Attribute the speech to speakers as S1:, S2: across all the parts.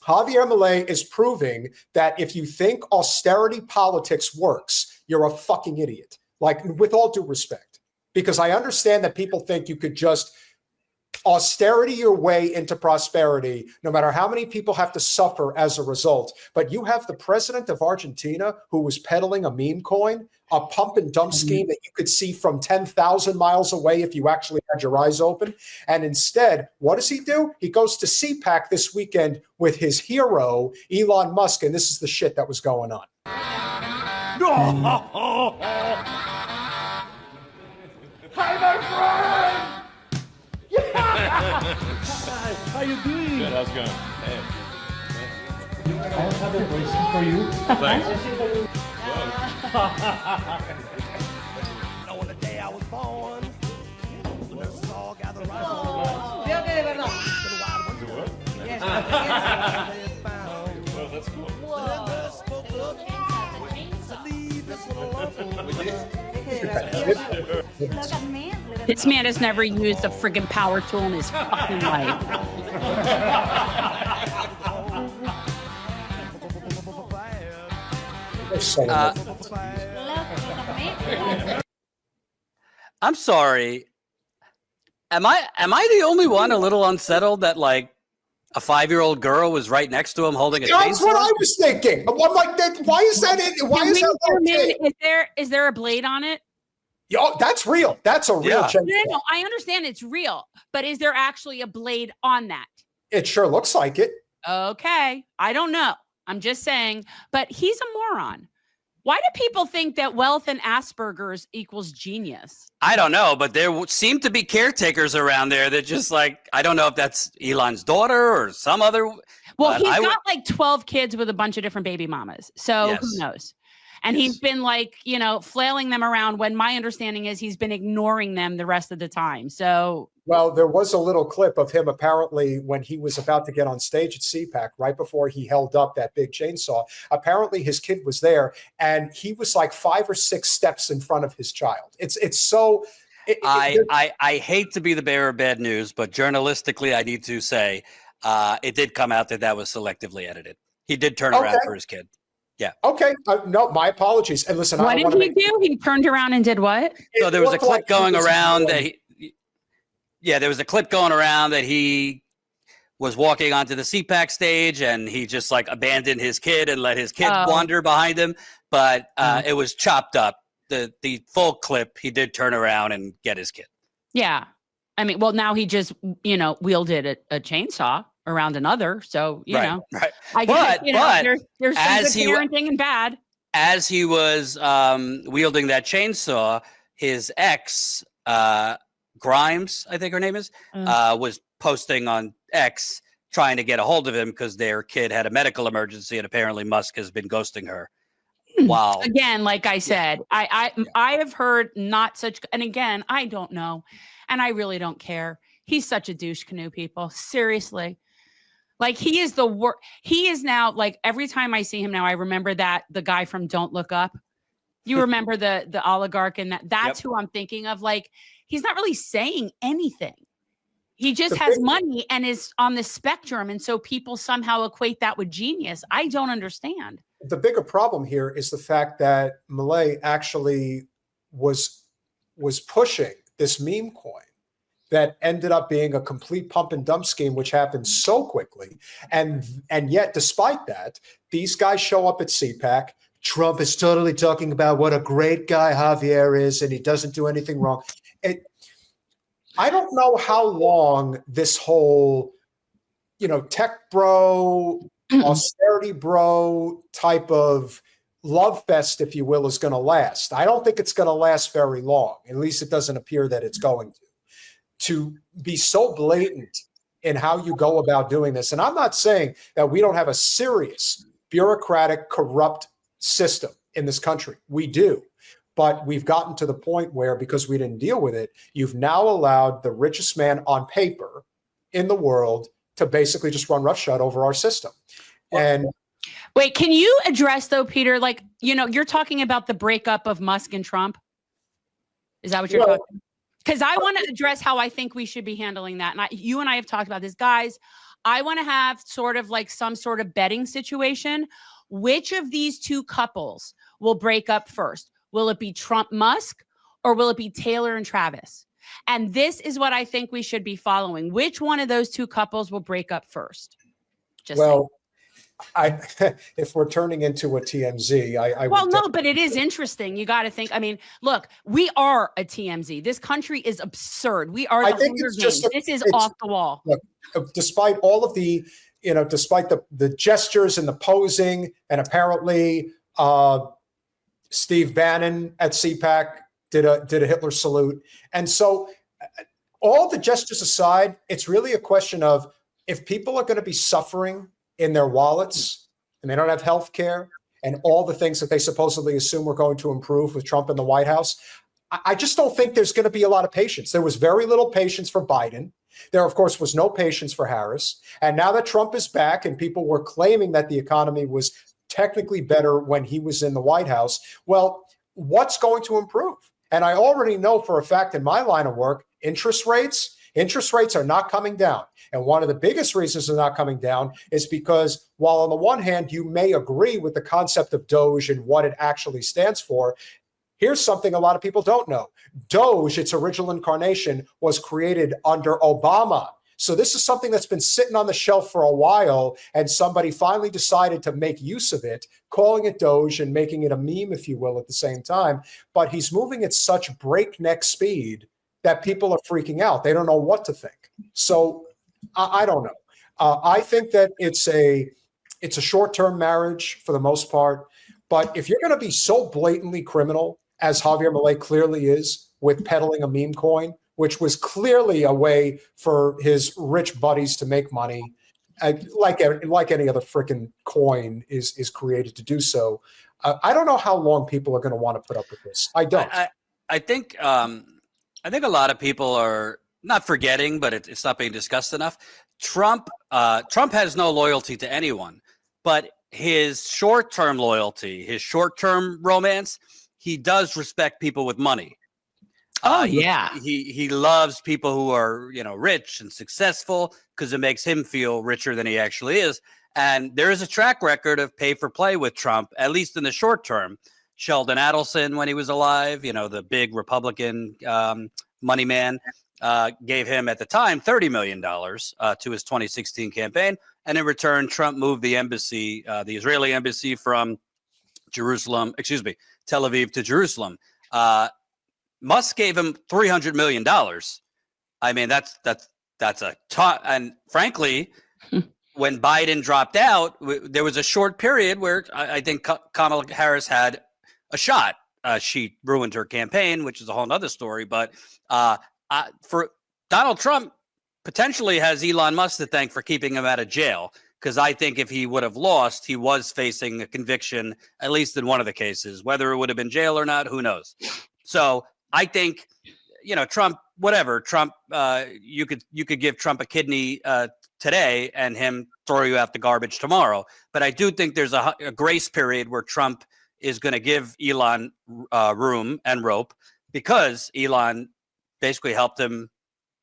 S1: Javier Milei is proving that if you think austerity politics works, you're a fucking idiot. Like, with all due respect, because I understand that people think you could just austerity your way into prosperity, no matter how many people have to suffer as a result. But you have the president of Argentina who was peddling a meme coin, a pump and dump scheme that you could see from 10,000 miles away if you actually had your eyes open. And instead, what does he do? He goes to CPAC this weekend with his hero, Elon Musk. And this is the shit that was going on.
S2: Hi, my friend! How you doing?
S3: Good, how's it going? Hey.
S2: I have a bracelet for you.
S3: Thanks.
S4: On the day I was born, the nurses all gathered around.
S3: Oh, that's cool.
S5: This man has never used a friggin' power tool in his fucking life.
S6: I'm sorry. Am I the only one a little unsettled that like a 5-year-old girl was right next to him holding a chainsaw?
S1: That's what I was thinking. I'm like, why is that? Why is that okay?
S5: Is there a blade on it?
S1: Yo, that's real. That's a real chainsaw.
S5: No, I understand it's real, but is there actually a blade on that?
S1: It sure looks like it.
S5: Okay, I don't know. I'm just saying, but he's a moron. Why do people think that wealth and Asperger's equals genius?
S6: I don't know, but there seem to be caretakers around there that just like, I don't know if that's Elon's daughter or some other.
S5: Well, he's got like 12 kids with a bunch of different baby mamas. So who knows? And he's been like, you know, flailing them around when my understanding is he's been ignoring them the rest of the time. So,
S1: well, there was a little clip of him apparently when he was about to get on stage at CPAC, right before he held up that big chainsaw. Apparently his kid was there and he was like 5 or 6 steps in front of his child. It's so.
S6: I hate to be the bearer of bad news, but journalistically, I need to say it did come out that was selectively edited. He did turn around for his kid. Yeah.
S1: Okay. No, my apologies. And listen,
S5: what did he do? He turned around and did what?
S6: So there was a clip going around that there was a clip going around that he was walking onto the CPAC stage and he just like abandoned his kid and let his kid wander behind him. But it was chopped up. The full clip, he did turn around and get his kid.
S5: Yeah. I mean, well, now he just, wielded a chainsaw around another. So, you know, I guess, there's some good parenting and bad.
S6: As he was wielding that chainsaw, his ex, Grimes, I think her name is, was posting on X trying to get a hold of him because their kid had a medical emergency and apparently Musk has been ghosting her. Wow.
S5: Again, like I said, I have heard not such, and again, I don't know. And I really don't care. He's such a douche canoe, people. Seriously. Like he is the worst. He is now like every time I see him now, I remember the guy from Don't Look Up. You remember the oligarch and that's who I'm thinking of. Like he's not really saying anything. He just has money and is on the spectrum. And so people somehow equate that with genius. I don't understand.
S1: The bigger problem here is the fact that Milei actually was pushing this meme coin that ended up being a complete pump and dump scheme, which happened so quickly. And yet, despite that, these guys show up at CPAC. Trump is totally talking about what a great guy Javier is, and he doesn't do anything wrong. I don't know how long this whole, tech bro, austerity bro type of love fest, if you will, is going to last. I don't think it's going to last very long. At least it doesn't appear that it's going to be so blatant in how you go about doing this. And I'm not saying that we don't have a serious bureaucratic, corrupt system in this country. We do. But we've gotten to the point where, because we didn't deal with it, you've now allowed the richest man on paper in the world to basically just run roughshod over our system. And
S5: wait, can you address though, Peter, like, you're talking about the breakup of Musk and Trump. Is that what you're talking about? Because I want to address how I think we should be handling that. And you and I have talked about this. Guys, I want to have sort of like some sort of betting situation. Which of these two couples will break up first? Will it be Trump-Musk or will it be Taylor and Travis? And this is what I think we should be following. Which one of those two couples will break up first? Just saying.
S1: If we're turning into a TMZ,
S5: well, no, but it is interesting. You got to think. I mean, look, we are a TMZ. This country is absurd. We are the Hunger Games. This is off the wall.
S1: Look, despite all of the, despite the gestures and the posing, and apparently Steve Bannon at CPAC did a Hitler salute, and so all the gestures aside, it's really a question of if people are going to be suffering in their wallets and they don't have health care and all the things that they supposedly assume we're going to improve with Trump in the White House, I just don't think there's going to be a lot of patience. There was very little patience for Biden. There, of course, was no patience for Harris. And now that Trump is back and people were claiming that the economy was technically better when he was in the White House, well, what's going to improve? And I already know for a fact in my line of work, interest rates are not coming down. And one of the biggest reasons they're not coming down is because while on the one hand, you may agree with the concept of Doge and what it actually stands for, here's something a lot of people don't know. Doge, its original incarnation, was created under Obama. So this is something that's been sitting on the shelf for a while, and somebody finally decided to make use of it, calling it Doge and making it a meme, if you will, at the same time. But he's moving at such breakneck speed that people are freaking out. They don't know what to think. So I don't know. I think that it's a short-term marriage for the most part. But if you're going to be so blatantly criminal, as Javier Milei clearly is, with peddling a meme coin, which was clearly a way for his rich buddies to make money, like any other freaking coin is created to do so. I don't know how long people are going to want to put up with this. I don't.
S6: I think a lot of people are not forgetting, but it's not being discussed enough. Trump has no loyalty to anyone, but his short-term loyalty, his short-term romance, he does respect people with money.
S5: Yeah.
S6: He loves people who are, rich and successful because it makes him feel richer than he actually is. And there is a track record of pay for play with Trump, at least in the short term. Sheldon Adelson, when he was alive, the big Republican money man, gave him at the time $30 million to his 2016 campaign. And in return, Trump moved the embassy, the Israeli embassy from Tel Aviv to Jerusalem. Musk gave him $300 million. I mean, that's a ton. And frankly, when Biden dropped out, there was a short period where I think Kamala Harris had a shot. She ruined her campaign, which is a whole nother story. But for Donald Trump, potentially has Elon Musk to thank for keeping him out of jail. Because I think if he would have lost, he was facing a conviction, at least in one of the cases. Whether it would have been jail or not, who knows? So I think, Trump, whatever. Trump, you could give Trump a kidney today and him throw you out the garbage tomorrow. But I do think there's a grace period where Trump is going to give Elon room and rope because Elon basically helped him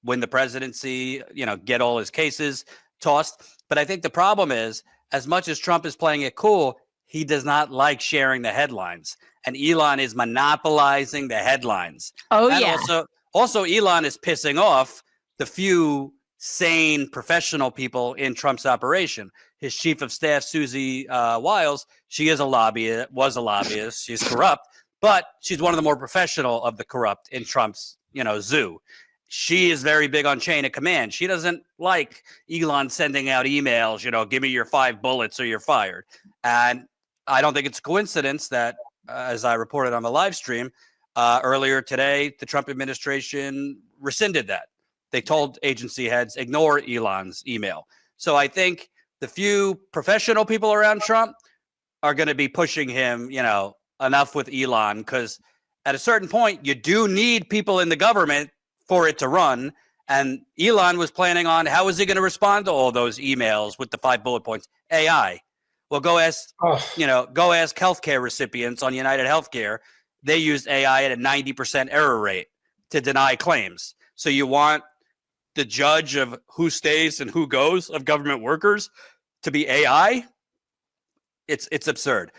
S6: win the presidency, get all his cases tossed. But I think the problem is, as much as Trump is playing it cool, he does not like sharing the headlines. And Elon is monopolizing the headlines.
S5: Oh,
S6: and
S5: yeah.
S6: Also, Elon is pissing off the few sane professional people in Trump's operation. His chief of staff, Susie Wiles, she is was a lobbyist. She's corrupt, but she's one of the more professional of the corrupt in Trump's, zoo. She is very big on chain of command. She doesn't like Elon sending out emails, give me your 5 bullets or you're fired. And I don't think it's a coincidence that, as I reported on the live stream earlier today, the Trump administration rescinded that. They told agency heads, ignore Elon's email. So I think the few professional people around Trump are going to be pushing him, enough with Elon, because at a certain point, you do need people in the government for it to run. And Elon was planning on how is he going to respond to all those emails with the 5 bullet points? AI. Well, go ask healthcare recipients on United Healthcare. They used AI at a 90% error rate to deny claims. So you want the judge of who stays and who goes of government workers to be AI, it's absurd.